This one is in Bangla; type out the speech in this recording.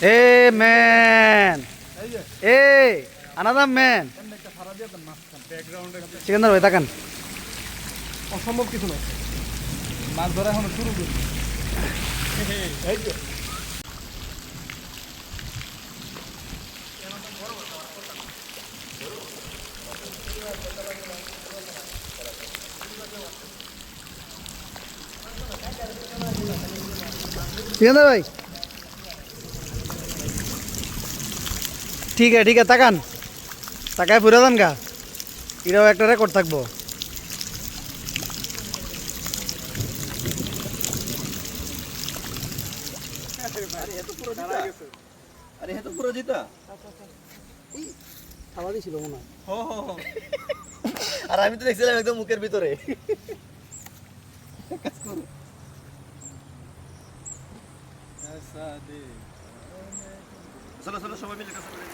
Hey man, hey, another man. Sikandar ভাই তাকান। অসম্ভব কিছু না, মাছ ধরা এখনো শুরু করি। এই তো সিকান্দার ভাই ঠিক আছে তাকান, তাকায় ফুরে যান গা, এটাও একটা রেকর্ড থাকবো। আরে এ তো পুরো জিতা। খাবারই ছিল মনে হয়। আর আমি তো দেখছিলাম একদম মুখের ভিতরে। চলো চলো সবাই মিলে কাজ করি।